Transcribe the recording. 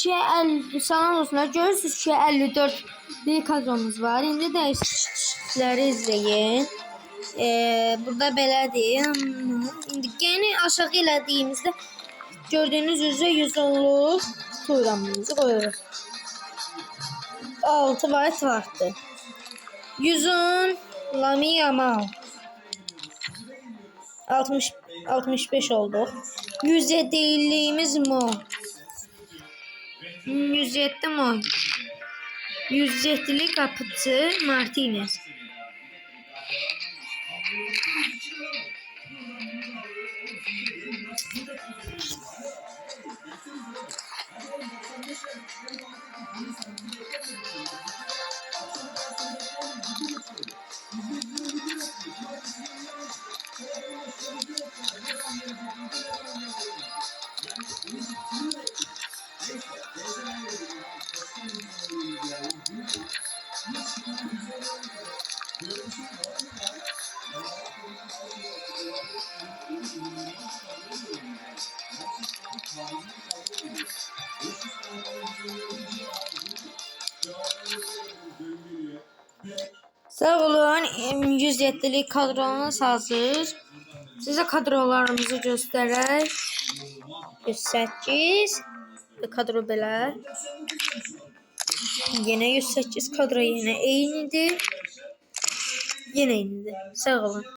Görürsünüz ki, salam olsunlar. Görürsünüz ki 54 bir kadromuz var. İndi dəyişiklikləri izləyin. Burada belədir. İndi gene aşağı elədiyimizdə gördüyünüz üzere 110'luq turamımızı koyuyoruz. 6 byte vardı. 110 Lamine Yamal 65 oldu. 107'liğimiz Mo. 107 Mo. 107'li kapıcı Martinez. Sağ olun, 107'lik kadronuz hazır. Size kadrolarımızı gösterək. 108 kadro belə. Yine 108 kadro yine eynidir. Yine eynidir. Sağ olun.